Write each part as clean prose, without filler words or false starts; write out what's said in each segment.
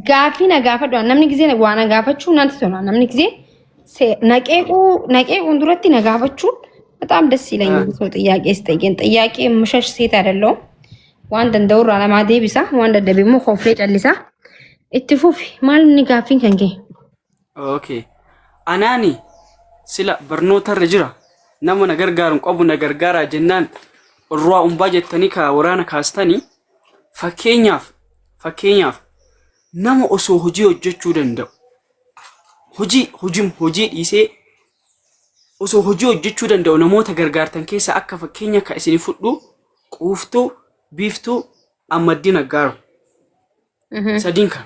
Gaaffii na gaafadhu namni gisee waan na gaafachuu nanti tola namni gisee naqeequun duratti na gaafachuun በጣም ደስ ይለኛል። ሰው ጥያቄ ስጠይቀን ጥያቄ ምሸሽ ሴት አይደለም ዋን ደንደው ራማ ዴቢሳ ዋን ደደቢሞ ኮንፍሌት አልሳ ኢትፉፍ ማልኒ ጋፊን ከንጌ ኦኬ አናኒ ስለ በርኖተ ረጅራ ነሞ ነገር ጋርን ቆቡ ነገር ጋራ ጀናን ሩዋ ኡምባ ጀተኒ ከወራና ካስተኒ ፈኬኛፍ ነሞ ኦሶ ሁጂ ወጀቹ ደንደው ሁጂ ዲሴ osoo hojii hojjechuu danda'u namoota gargaartan keessa akka fakkeenya ka isin fudhu quuftuu biiftuu ammaddina gaaru sadin kan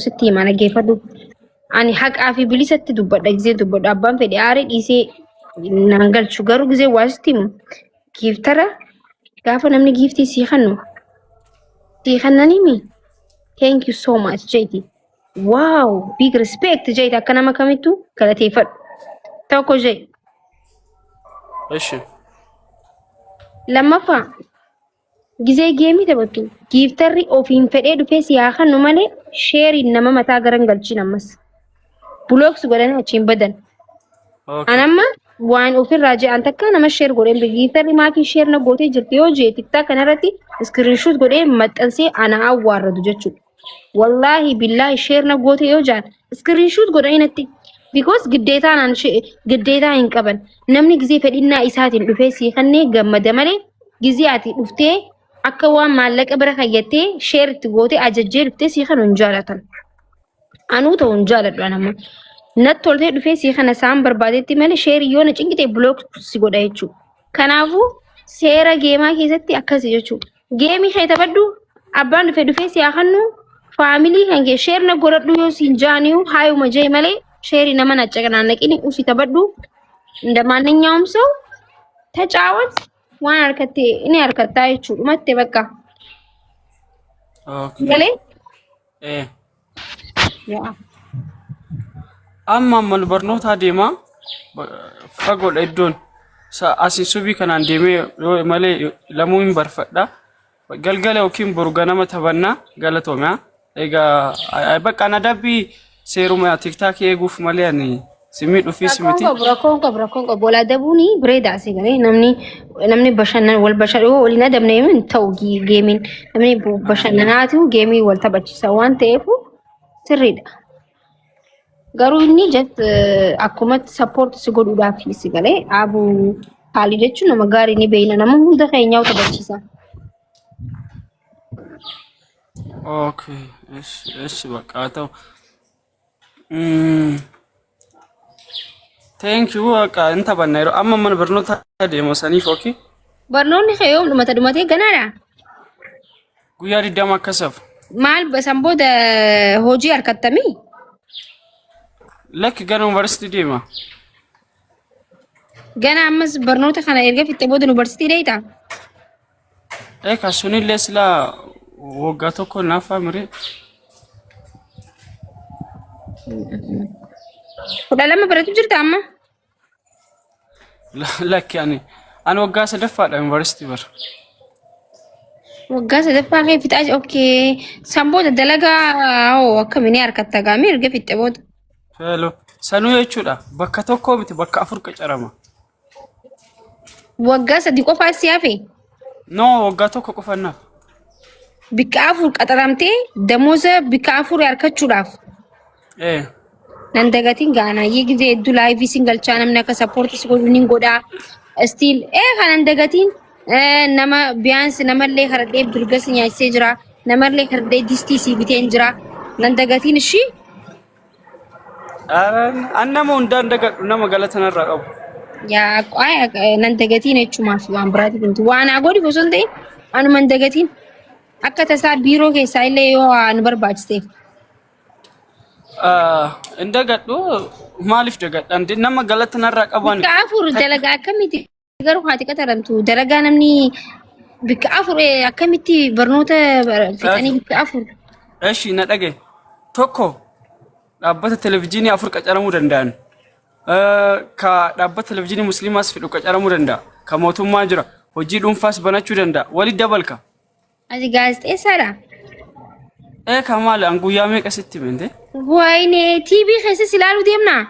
sitti mana geeffadhu ani haqaa fi bilisatti dubbadha gisee dubbadha abbaan fedhe aare dhiisee nangalchu garuu gisee waasitti giiftara gaafa namni giiftii sii kannanimi thank you so much jeeti wow big respect jeeti akka nama kamittu galateeffadhu Toko jay. Eshi. Lama fa. Gizee geemii taphatu. Giiftarri ofiin fedhee dhufee siyaa kan nu malee sheeriin nama mataa garan galchin ammas. Bulooks godhanii achiin badan. Anamma waan ofirraa je'an takka nama sheer godheen giiftarri maatiin sheer na gootee jirti yoo jee tiktaa kanarratti iskiriinshoot godhee maxxansee ana awwaarratu jechuudha. Wallaahi billaahi sheer na gootee yoo jaan iskiriinshoot godhanii natti. Because giddeetaa hin qaban namni gisee fedhinnaa isaatiin dhufee sii kannee gammada malee gisee ati dhuftee akka waan maallaqa bira kayyattee sheer itti gootee ajajjee dhuftee sii kan hin jaalatan. Anuu ta'u hin jaaladhu anamma. Natti toltee dhufee sii kana isaan barbaadetti malee sheerii yoo na cinqitee bilook si godha jechuudha. Kanaafuu seera geemaa keessatti akkasi jechuudha. Geemii kee taphadhu abbaan dhufee sii kannu faamilii kan kee sheer na godhadhu yoo siin jaaniyu haayuma jee malee ሼሪ ነመን አጨቀናነቂኒ ኡሲ ተበዱ እንደማንኛውም ሰው ተጫወት ዋን አርከቴ እኔ አርከታይቹ መቴ በቃ ኦኬ ገሌ ያ አማመን በርኖታ ዴማ ፈጎል እዶን አሲሱቢ ከናን ዴሜ ማለ ለሙን በርፈዳ ገልገለ ኦኪም ቡርጋናማ ተበና ገለቶማ ኤጋ በቃ ናዳቢ Seeruma TikTok eeguuf malee ani simii dhufis miti. Rakkoon bola dabuni breeda asii galee namni bashannan wal bashadhoo waliin adamne min ta'u geemiin namni bashannanaatu geemii wal taphachiisa waan ta'eef sirriidha. Garuu inni jet akkuma support si godhuudhaaf si galee abu haalii jechuun nama gaarii ni beeyna nama hunda keenyaa taphachiisa. Okay, es bakka ta'u. Thank you ka inta banayro amma man barnota deemo sanif okay barnoonni khayom dhumatee ganaadha guyyaa diddama akkasaf maal basambooda hojii harkattami lakki gana university deema gana ammas barnoota kana erga fitte booda university deeta ka sunillee sila waggaa tokko naaf amire Udah lama berarti cerita amma? Laki ani waggaa sadaffaadha university bar. Waggaa sadaffaa kee fixaa okay. Samboota dalagaa hoo akkamini harkatta gaamii erga fitte booda. Hello. Sanuu jechuudha bakka tokko miti bakka afur qacarama. Waggaa sadii qofaa si hafe? No waggaa tokko qofannaaf. Bikka afur qaxaramtee damooza bikka afur harkachuudhaaf. Nandagatiin gaana ጊዜ ዱ ላይቭ ሲንግል ቻናል ምናከ ሰፖርት ሲጎዱኝ ጎዳ ስቲል ካናንደጋtiin nama ቢያንስ ነመለ ከረዴ ብርገስኛ ሲጅራ ነመለ ከረዴ ዲስቲ ሲቢቴን ጅራ ነንደጋtiin እሺ አነሙ እንዳንደጋዱ ነመ ገለተና ራቀቡ ያ ቋይ ነንደጋtiin እቹማፍ አምብራት እንት ዋና ጎዲ ቦሰንቴ አኑ መንደጋtiin አከተሳ ቢሮ ከሳይለ ዮ አንበርባጭቴ እንደገዱ ማሊፍ ደገድ እንደ ነመ ገለተና ራቀባን ካፉር ደለጋ ከሚቲ ገሩ ሀቲ ከተረምቱ ደረጋ ነምኒ ቢካፉር አከሚቲ በርኖተ ፍጠኒ ቢካፉር እሺ ነደገ ቶኮ ዳበት ቴሌቪዥን አፍር ቀጨረሙ ደንዳን ከዳበት ቴሌቪዥን ሙስሊማስ ፍዱ ቀጨረሙ ደንዳ ከሞቱማ ጅራ ሆጂ ዱንፋስ በናቹ ደንዳ ወሊ ደበልካ አዚ ጋዜጤ ሰራ كمال أنقو يامي كستي من ده ويني تي بي خيسي سلالو ديمنا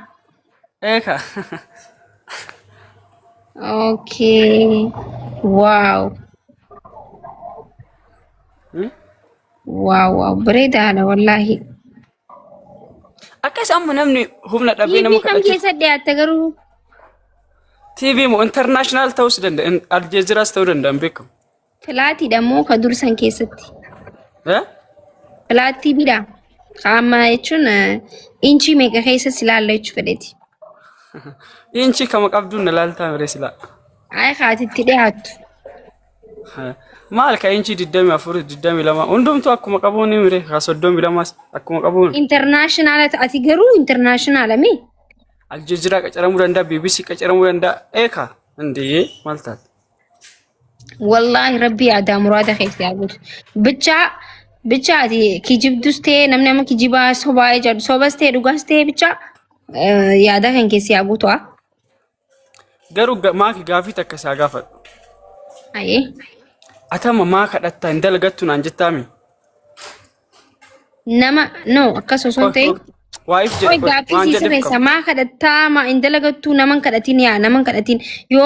إيه اوكي واو واو بريدة على والله أكيس أم نمني هم نتابعين تي بي كم كيسة دي أتغرو تي في مو انترناشنال توسدن الجزيرة ستودن بكم فلاتي دمو كدور سان كيستي ها فلاتي بيدا خاما يچون إنشي ميكا خيسة سلالو يچ فديتي إنشي كما قبضون نلالتا مرسلا أي خاتي تدي هاتو مالك إنشي ددامي أفوري ددامي لما أندوم تو أكو مقابوني مري خاصدوم بلاماس أكو مقابون international أتغرو international مي الجزيرة كأجرام ورندا بي بي سي كأجرام ورندا إيكا عندي مالتات والله ربي عدا مراد خيس يا بچا دي كيجيب دوستي نمنا ما كيجيبا صوباي جاد صوبستي دوغاستي بچا يادا كان كيس يا غوتوا غرو ماكي غافي تكسا غافت اي atama ma kadhatta indalgattu nan jettami nama no akaso sonte wife oi gafi si sire sama kadatta ma indalgattu naman kadatin ya naman kadatin yo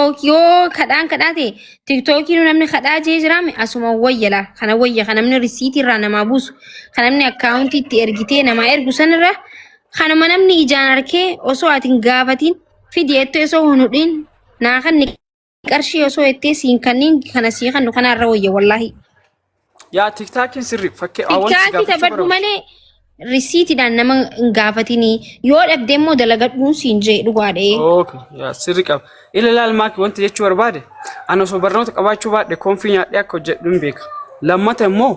kadan kadate tiktok nu namni kadaje jirame asuma wayala kana wayya kana namni receipt ra nama busu kana namni account ti ergite nama ergu sanra kana namni ijanarke oso atin gafatin fidiyetto eso hunudin na kan qarshi osoo itti siin kannin kana sii kan kana irra wayya wallahi ya tiktokin sirri fakke awon tiktok tabaddu male receipt dan nama gaafatini yoo dhabdemo dalagadhu siin je dhugaade okay ya sirri qab ila lal maaki wanti jechu barbaade ana so barnoota qabaachuu baadhe konfinya dhakko jedhum beeka lammata immoo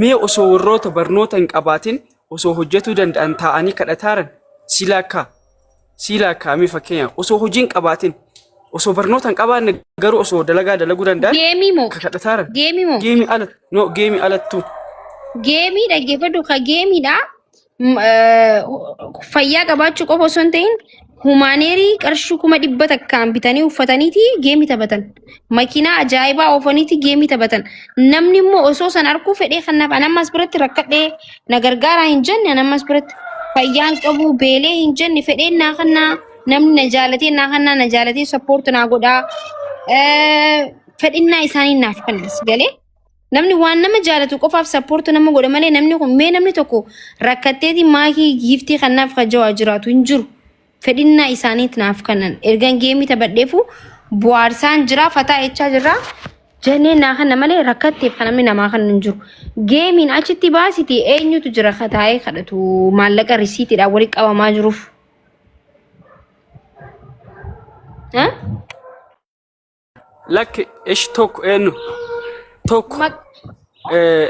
mee osoo warroota barnoota hin qabaatin osoo hojjetuu danda'an ta'anii kadhataaran silaka mi fakkeenya osoo hojiin qabaatin osoo barnootan qabaanne garuu osoo dalagaa dalaguu danda'an geemimo kadhataaran geemimo geemi alat no geemi alattu geemi dhaggeeffadhu ka geemidha fayyaa qabaachuu qofa osoo hin ta'in humaaneerii qarshii 100 takkaan bitanii uffataniiti geemi taphatan makiinaa ajaa'ibaa oofaniiti geemi taphatan namni immoo osoo san arguu fedhee kanaaf anammas biratti rakkadhee na gargaaraa hin jenne anammas biratti fayyaan qabu beelee hin jenne fedhee naa kannaa namni na jaalatee support na godha fedhinnaa isaanii naaf kannas galee namni waan nama jaalatu qofaaf support nama godha malee namni kun mee namni tokko rakkatteeti maakii giiftii kanaaf kajawaa jiraatu hin jiru fedhinnaa isaaniit naaf kannan ergan geemii taphadheefu bu'aarsaan jira fataa jechaa jira jennee naa kanna malee rakkatteef kan namni namaa kan hin jiru geemiin achitti baasiti eenyutu jira kataa'ee kadhatu maallaqa risiitiidhaan walitti qabamaa jiruuf. لك إيش توك إنه توك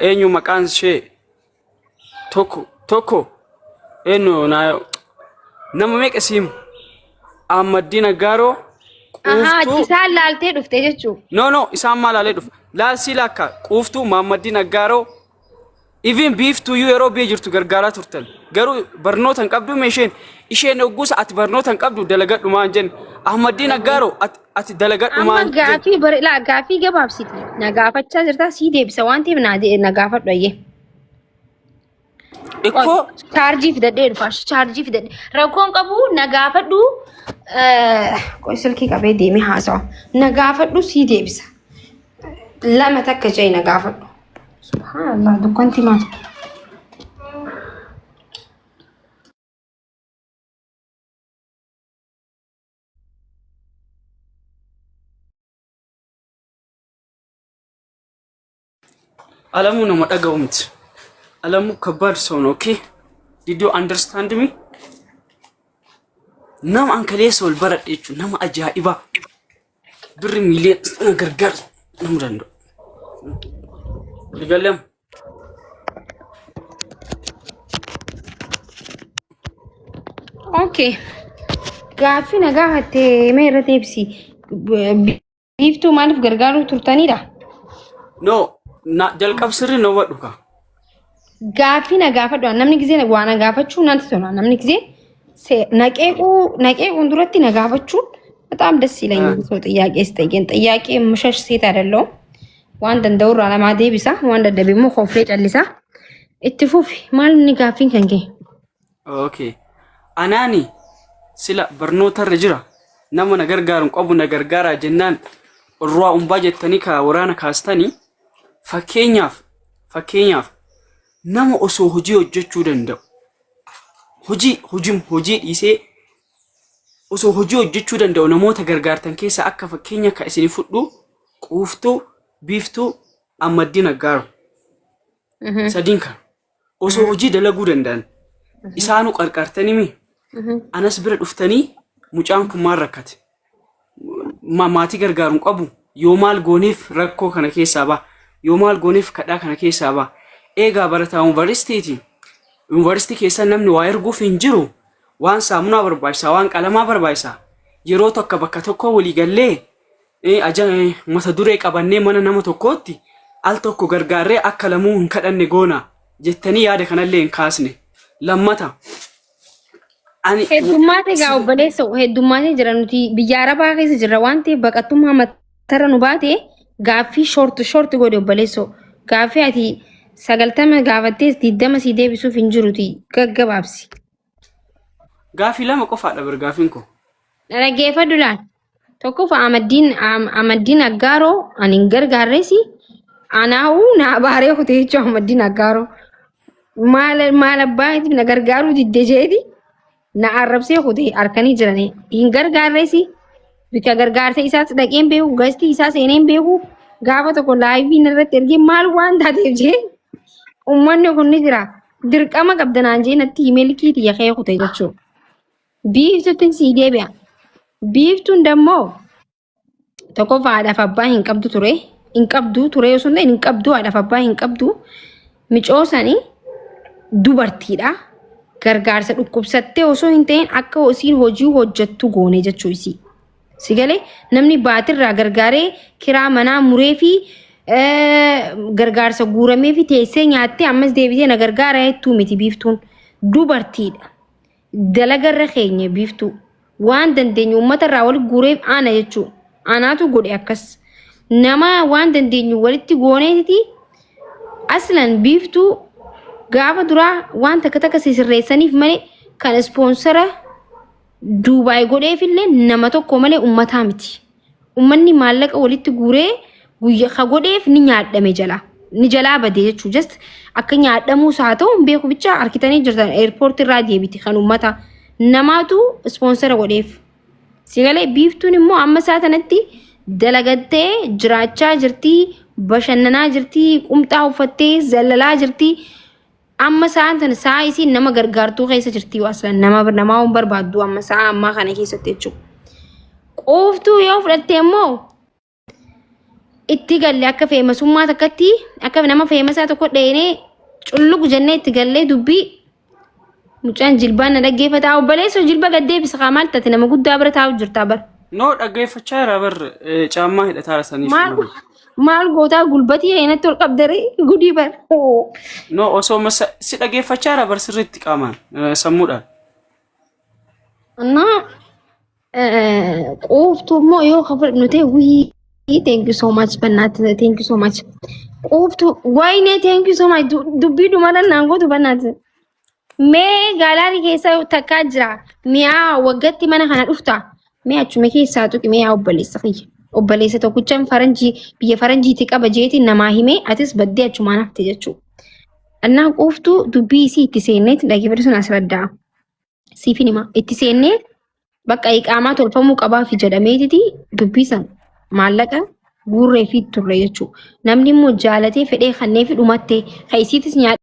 إنه مكان شيء توكو إنه نما ميك اسم أحمدين غارو جسال لالتي دفته جچو no إسام ما لالي دف لا سيلاكا قوفتو محمدين غارو even beef to you ero be jirtu gargara turtal garu barnotan qabdu meshen isheen ogus at barnotan qabdu dalagadhu maanjen ahmadina garo at dalagadhu maanjen gaafi bar la gaafi gabaabsiti na gaafacha jirta si deebisa wanti na gaafadhu ayye eko charge fidadhe fash charge fidadhe rakkoon qabu na gaafadhu qoy silki qabee deemi haasawa na gaafadhu si deebisa lama takka jey na gaafadhu subhanallah dukanti ma alamu na madagawmt alamu kabad son okay did you understand me nam ankale sol baradechu nam ajaiba bir miliyan gargar nam dando digalem okay gaafi nagaa hatte meera teebsi biiftuu maaliif gargaaruu turtanidha no na jalqab sirri no waduka gaafi nagaafadhu namni gisee waa nagaafachuu nanti tola namni gisee naqeequun duratti nagaafachuu በጣም ደስ ይለኛል ሰው ጥያቄ ስጠይቀን ጥያቄ መሸሽ ሴት አይደለም ዋን ደንደውራ ለማዴ ቢሳ ዋን ደደቢሞ ኮፍሌ ጨልሳ اتفوفي مال نقافين كان كي Okay. Anaani sila barnoota irra jira. Nama na gargaaru qabu na gargaaraa jennaan irraa umbaa jettanii ka waraana kaastanii fakkeenyaaf nama osoo hojii hojjechuu danda'u. Hojii dhiisee osoo hojii hojjechuu danda'u namoota gargaartan keessa akka fakkeenya ka isin fudhu quuftuu, biiftuu, Ammaddii Naggaaru. Sadiin kan osoo hojii dalaguu danda'an isaanu qarqartanii mi anas bira dhuftanii mucaan kun maal rakkate maatii gargaaruun qabu yoo maal gooneef rakkoo kana keessaa ba'a yoo maal gooneef kadhaa kana keessaa ba'a eegaa barataa yuunivarsiitii keessa namni waa erguuf hin jiru waan saamunaa barbaachisaa waan qalamaa barbaachisaa yeroo tokko bakka tokko walii gallee mata duree qabannee mana nama tokkootti al tokko gargaarree akka lamuu hin kadhanne goona jettanii yaada kanallee hin kaasne. Lammata ani heddummaate gaa obboleessa heddummaate jira nuti biyya Arabaa keessa jirra waan ta'eef baqattummaa matara nu baate gaaffii short godhe obboleessa gaaffii ati 90 gaafattee 20 si deebisuuf hin jiruti gaggabaabsi. Gaaffii lama qofaadha bar gaaffiin ko. Dhaggeeffadhu laal tokkof Ammaddii Naggaaroo ani hin gargaarreesi anaa'uu na baaree kutee jechuun Ammaddii Naggaaroo. maal abbaatiif na gargaaruu didde jeeti na arrabsee kutee harkanii jiranii hin gargaarreesi bika gargaarsa isaas dhaqeen beeku gastii isaa seeneen beeku gaafa tokko laayiviin irratti ergee maal waan taateef jee uummanni kun ni jira dirqama qabdanaan jee natti himeelkii xiyya kee kutee jechuudha. Biiftuutti sii deebi'a. Biiftuun dammoo tokko haadhaaf abbaa hin qabdu ture osoo hin qabdu haadhaaf abbaa hin qabdu micoosanii dubartiidha gargaarsa dhukkubsattee osoo hin ta'in akka isiin hojii hojjettu goone jechuu isii. Sigalee namni baatirraa gargaaree kiraa manaa muree fi gargaarsa guuramee fi teessee nyaattee ammas deebitee na gargaara jettuu miti biiftuun dubartiidha. Dalagarra keenya biiftuu waan dandeenyu uummatarraa walitti guureef ana jechuu anaatu godhe akkas nama waan dandeenyu walitti gooneeti aslan biiftuu gaafa duraa waan takka sirreessaniif malee kan ispoonsara Duubaay godheefillee nama tokko malee uummataa miti. Uummanni maallaqa walitti guuree guyyaa godheef ni nyaadhame ni jalaa badee jechuu just akka nyaadhamuus haa ta'u beeku bicha harkitanii jirtan airport irraa deebiti kan uummata namaatu ispoonsara godheef. Sigalee biiftuun immoo amma isaa tanatti dalagattee jiraachaa jirti bashannanaa jirti qumxaa uffattee zallalaa jirti. Amma sa'aan tan sa'a isiin nama gargaartuu keessa jirti waaslan nama barbaaddu amma sa'a ammaa kana keessatti jechuudha. Qooftuu yoo fudhatte immoo itti galle akka feemasummaa takkatti akka nama feemasaa tokko dheenee culluq jennee itti gallee dubbii mucaan jilbaan na dhaggeeffataa obboleessa jilba gaddeebisa maal taate nama guddaa bira taa'u jirtaa bar. No dhaggeeffachaa jira bar caammaa hidhataa rasaniif. Maal gootaa gulbatii eenatti ol qabdare gudii bar. No osoo si dhaggeeffachaa jira bar sirriitti qaamaan sammuudhaan. Annaa qooftuu immoo yoo kafadhu ta'e wii thank you so much bannaati thank you so much. Qooftuu waayinee thank you so much dubbii dhumadhaan naan gootu bannaati. Mee gaalaarii keessa takkaa jira mi'aa waggaatti mana kana dhufta mee achuma keessaa tuqi mee obboleessa kiyya. Obboleessa tokkichaan biyya faranjiitti qaba jeeti namaa himee atis baddee achumaan hafte jechuudha. Annaa qooftuu dubbii isii itti seenneet dhaggeeffatu sun asirraddaa. Siifin hima itti seennee bakka iqaamaa tolfamuu qabaa fi jedhameetiti dubbii san maallaqa guurree fi turre jechuudha. Namni immoo jaalatee fedhee kanneen fi dhumattee kan isiitis nyaadha.